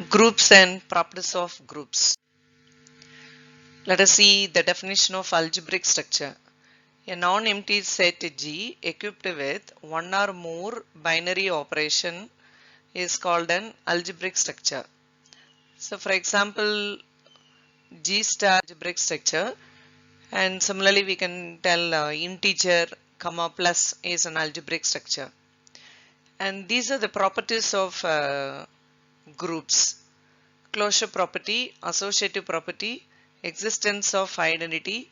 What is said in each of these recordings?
Groups and properties of groups. Let us see the definition of algebraic structure. A non-empty set G equipped with one or more binary operation is called an algebraic structure. So for example, G star algebraic structure, and similarly we can tell integer comma plus is an algebraic structure. And these are the properties of groups: closure property, associative property, existence of identity,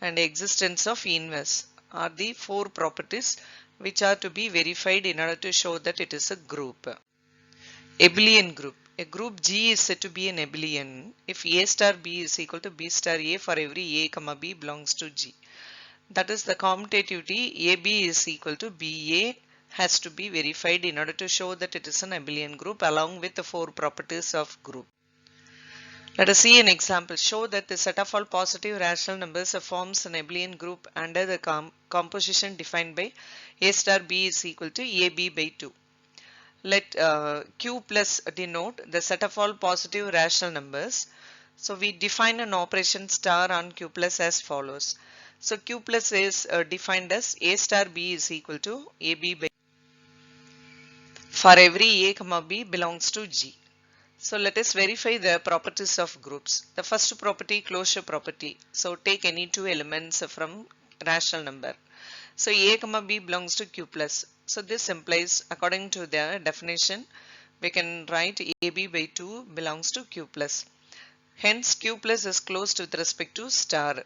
and existence of inverse are the four properties which are to be verified in order to show that it is a group. Abelian group. A group G is said to be an abelian if A star B is equal to B star A for every A comma B belongs to G. That is, the commutativity AB is equal to BA has to be verified in order to show that it is an abelian group along with the four properties of group. Let us see an example. Show that the set of all positive rational numbers forms an abelian group under the composition defined by A star B is equal to AB by 2. Let Q plus denote the set of all positive rational numbers. So we define an operation star on Q plus as follows. So Q plus is defined as A star B is equal to AB by for every A comma B belongs to G. So let us verify the properties of groups. The first property, closure property. So take any two elements from rational number. So A comma B belongs to Q plus. So this implies, according to the definition, we can write AB by 2 belongs to Q plus. Hence Q plus is closed with respect to star.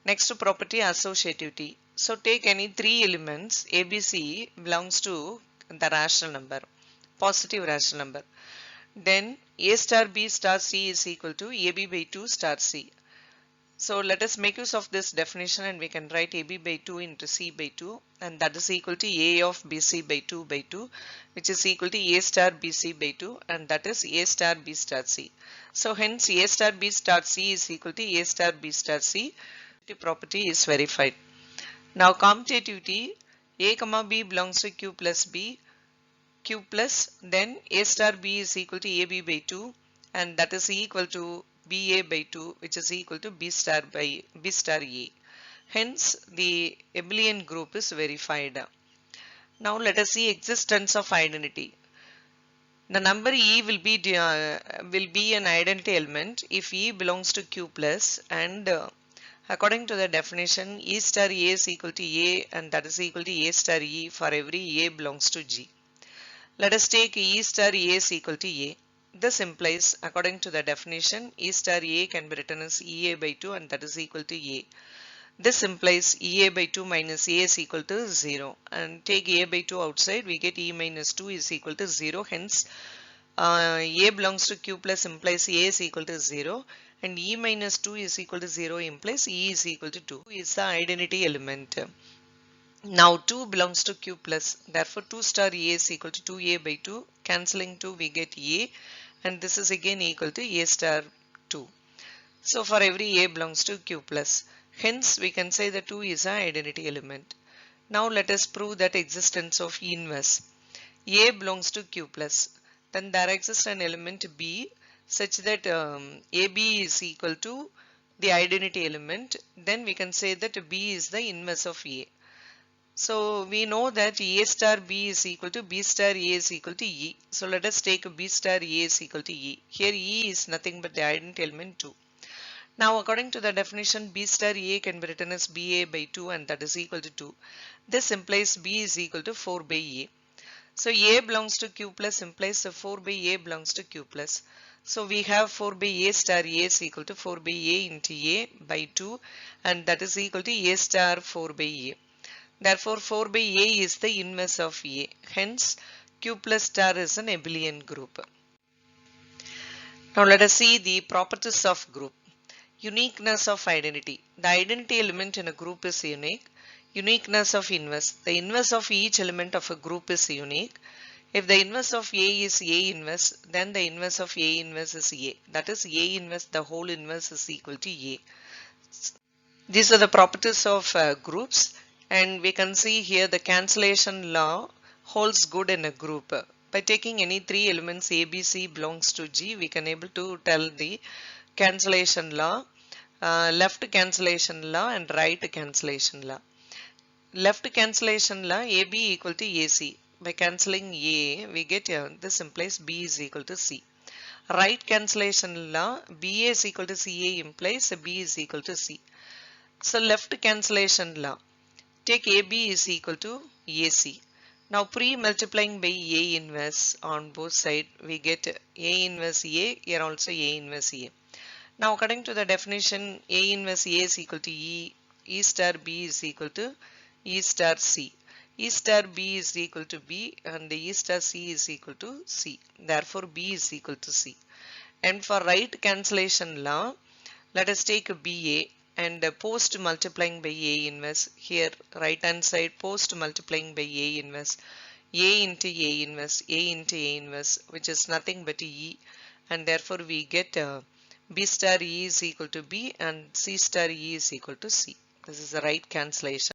Next property, associativity. So take any three elements ABC belongs to the rational number, positive rational number. Then A star B star C is equal to AB by 2 star C. So let us make use of this definition and we can write AB by 2 into C by 2, and that is equal to A of BC by 2 by 2, which is equal to A star BC by 2, and that is A star B star C. So hence A star B star C is equal to A star B star C. The property is verified. Now commutativity, A comma B belongs to Q plus B, Q plus, then A star B is equal to AB by 2, and that is equal to BA by 2, which is equal to B star by B star A. Hence the abelian group is verified. Now let us see existence of identity. The number E will be an identity element if E belongs to Q plus, and according to the definition, E star A is equal to A, and that is equal to A star E for every A belongs to G. Let us take E star A is equal to A. This implies, according to the definition, E star A can be written as EA by 2, and that is equal to A. This implies EA by 2 minus A is equal to 0. And take A by 2 outside, we get E minus 2 is equal to 0. Hence, A belongs to Q plus implies A is equal to 0. And E minus 2 is equal to 0 implies E is equal to 2. Is the identity element. Now 2 belongs to Q plus, therefore 2 star A is equal to 2A by 2, cancelling 2 we get A, and this is again equal to A star 2. So for every A belongs to Q plus, hence we can say that 2 is an identity element. Now let us prove that existence of inverse. A belongs to Q plus, then there exists an element B such that AB is equal to the identity element, then we can say that B is the inverse of A. So we know that A star B is equal to B star A is equal to E. So let us take B star A is equal to E. Here E is nothing but the identity element 2. Now according to the definition, B star A can be written as BA by 2, and that is equal to 2. This implies B is equal to 4 by A. So A belongs to Q plus implies 4 by A belongs to Q plus. So we have 4 by A star A is equal to 4 by A into A by 2, and that is equal to A star 4 by A. Therefore 4 by A is the inverse of A. Hence Q plus star is an abelian group. Now let us see the properties of group. Uniqueness of identity. The identity element in a group is unique. Uniqueness of inverse. The inverse of each element of a group is unique. If the inverse of A is A inverse, then the inverse of A inverse is A. That is A inverse, the whole inverse is equal to A. These are the properties of groups, and we can see here the cancellation law holds good in a group. By taking any three elements A, B, C belongs to G, we can able to tell the cancellation law, left cancellation law and right cancellation law. Left cancellation law, AB equal to AC. By cancelling A, we get this implies B is equal to C. Right cancellation law, BA is equal to CA implies B is equal to C. So left cancellation law, take AB is equal to AC. Now pre-multiplying by A inverse on both sides, we get A inverse A, here also A inverse A. Now according to the definition, A inverse A is equal to E star B is equal to E star C. E star B is equal to B and E star C is equal to C. Therefore B is equal to C. And for right cancellation law, let us take BA and post multiplying by A inverse. Here right hand side post multiplying by A inverse. A into A inverse, A into A inverse, which is nothing but E, and therefore we get B star E is equal to B and C star E is equal to C. This is the right cancellation.